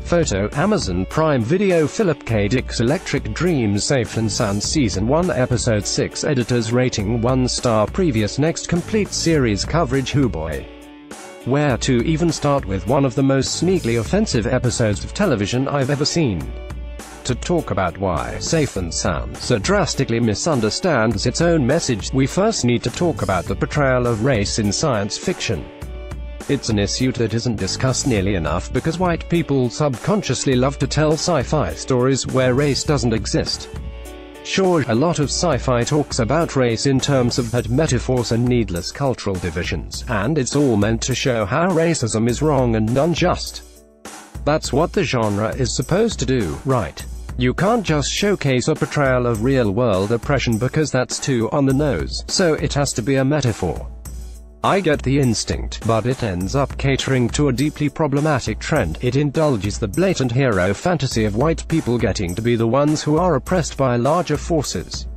Photo, Amazon Prime Video. Philip K. Dick's Electric Dreams. Safe and Sound Season 1 Episode 6. Editors rating 1 star. Previous. Next complete series coverage. Who boy? Where to even start with one of the most sneakily offensive episodes of television I've ever seen? To talk about why Safe and Sound so drastically misunderstands its own message, we first need to talk about the portrayal of race in science fiction. It's an issue that isn't discussed nearly enough because white people subconsciously love to tell sci-fi stories where race doesn't exist. Sure, a lot of sci-fi talks about race in terms of bad metaphors and needless cultural divisions, and it's all meant to show how racism is wrong and unjust. That's what the genre is supposed to do, right? You can't just showcase a portrayal of real-world oppression because that's too on the nose, so it has to be a metaphor. I get the instinct, but it ends up catering to a deeply problematic trend. It indulges the blatant hero fantasy of white people getting to be the ones who are oppressed by larger forces.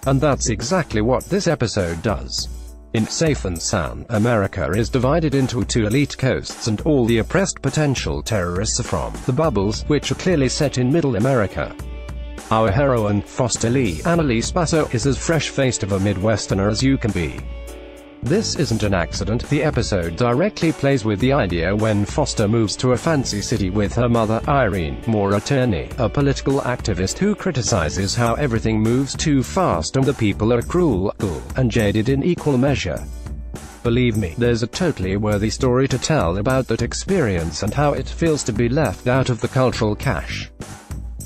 And that's exactly what this episode does. In Safe and Sound, America is divided into two elite coasts and all the oppressed potential terrorists are from the bubbles, which are clearly set in Middle America. Our heroine, Foster Lee Annalise Basso, is as fresh-faced of a Midwesterner as you can be. This isn't an accident. The episode directly plays with the idea when Foster moves to a fancy city with her mother, Irene, Moore attorney, a political activist who criticizes how everything moves too fast and the people are cruel, and jaded in equal measure. Believe me, there's a totally worthy story to tell about that experience and how it feels to be left out of the cultural cache.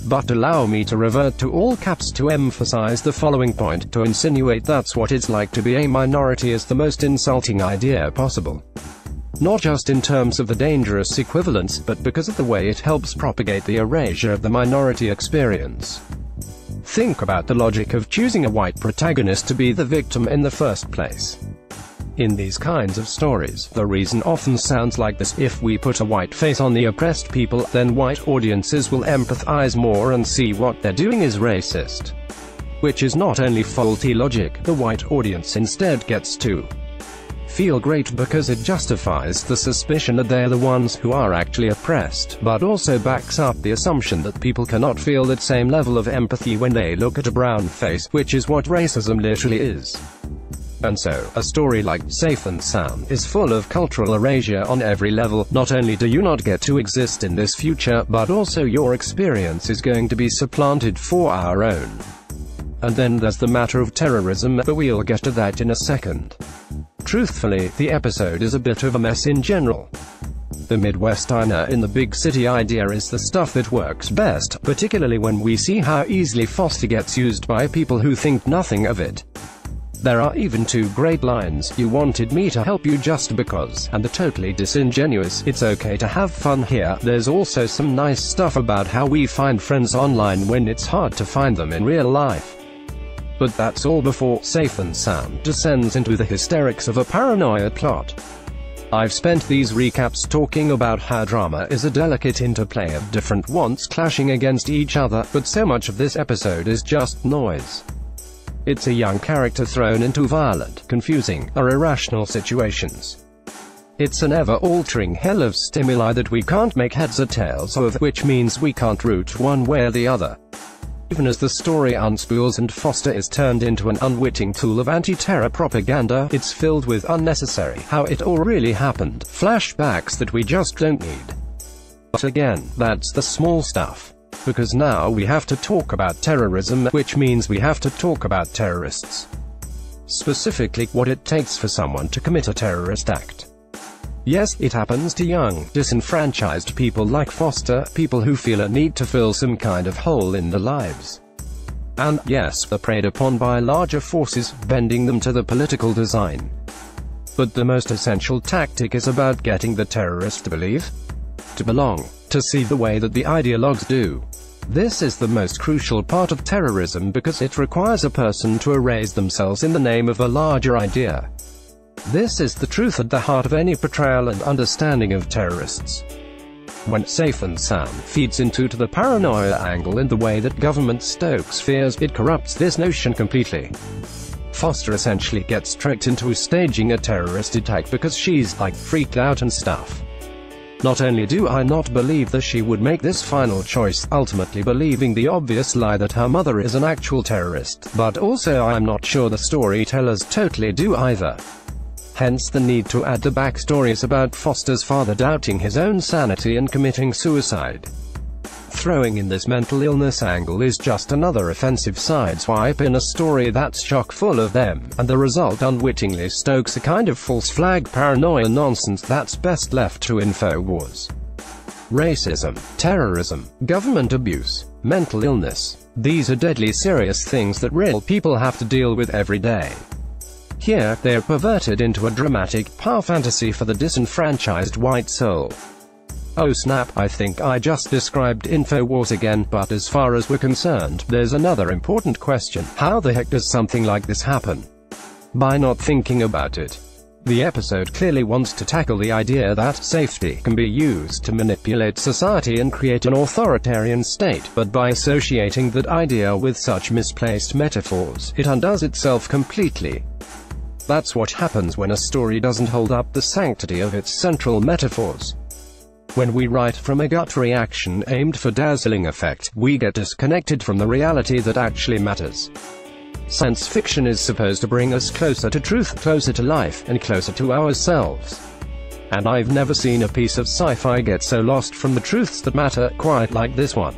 But allow me to revert to all caps to emphasize the following point. To insinuate that's what it's like to be a minority is the most insulting idea possible. Not just in terms of the dangerous equivalence, but because of the way it helps propagate the erasure of the minority experience. Think about the logic of choosing a white protagonist to be the victim in the first place. In these kinds of stories, the reason often sounds like this: if we put a white face on the oppressed people, then white audiences will empathize more and see what they're doing is racist. Which is not only faulty logic, the white audience instead gets to feel great because it justifies the suspicion that they're the ones who are actually oppressed, but also backs up the assumption that people cannot feel that same level of empathy when they look at a brown face, which is what racism literally is. And so, a story like Safe and Sound is full of cultural erasure on every level. Not only do you not get to exist in this future, but also your experience is going to be supplanted for our own. And then there's the matter of terrorism, but we'll get to that in a second. Truthfully, the episode is a bit of a mess in general. The Midwesterner in the big city idea is the stuff that works best, particularly when we see how easily Foster gets used by people who think nothing of it. There are even two great lines: "You wanted me to help you just because," and the totally disingenuous, "It's okay to have fun here." There's also some nice stuff about how we find friends online when it's hard to find them in real life. But that's all before Safe and Sound descends into the hysterics of a paranoia plot. I've spent these recaps talking about how drama is a delicate interplay of different wants clashing against each other, but so much of this episode is just noise. It's a young character thrown into violent, confusing, or irrational situations. It's an ever-altering hell of stimuli that we can't make heads or tails of, which means we can't root one way or the other. Even as the story unspools and Foster is turned into an unwitting tool of anti-terror propaganda, it's filled with unnecessary "how it all really happened" flashbacks that we just don't need. But again, that's the small stuff. Because now we have to talk about terrorism, which means we have to talk about terrorists. Specifically, what it takes for someone to commit a terrorist act. Yes, it happens to young, disenfranchised people like Foster, people who feel a need to fill some kind of hole in their lives. And, yes, are preyed upon by larger forces, bending them to the political design. But the most essential tactic is about getting the terrorist to believe, to belong, to see the way that the ideologues do. This is the most crucial part of terrorism because it requires a person to erase themselves in the name of a larger idea. This is the truth at the heart of any portrayal and understanding of terrorists. When Safe and Sound feeds into the paranoia angle in the way that government stokes fears, it corrupts this notion completely. Foster essentially gets tricked into staging a terrorist attack because she's, like, freaked out and stuff. Not only do I not believe that she would make this final choice, ultimately believing the obvious lie that her mother is an actual terrorist, but also I'm not sure the storytellers totally do either. Hence the need to add the backstories about Foster's father doubting his own sanity and committing suicide. Throwing in this mental illness angle is just another offensive sideswipe in a story that's chock full of them, and the result unwittingly stokes a kind of false flag paranoia nonsense that's best left to InfoWars. Racism, terrorism, government abuse, mental illness. These are deadly serious things that real people have to deal with every day. Here, they're perverted into a dramatic, power fantasy for the disenfranchised white soul. Oh snap, I think I just described InfoWars again, but as far as we're concerned, there's another important question. How the heck does something like this happen? By not thinking about it. The episode clearly wants to tackle the idea that safety can be used to manipulate society and create an authoritarian state, but by associating that idea with such misplaced metaphors, it undoes itself completely. That's what happens when a story doesn't hold up the sanctity of its central metaphors. When we write from a gut reaction aimed for dazzling effect, we get disconnected from the reality that actually matters. Science fiction is supposed to bring us closer to truth, closer to life, and closer to ourselves. And I've never seen a piece of sci-fi get so lost from the truths that matter, quite like this one.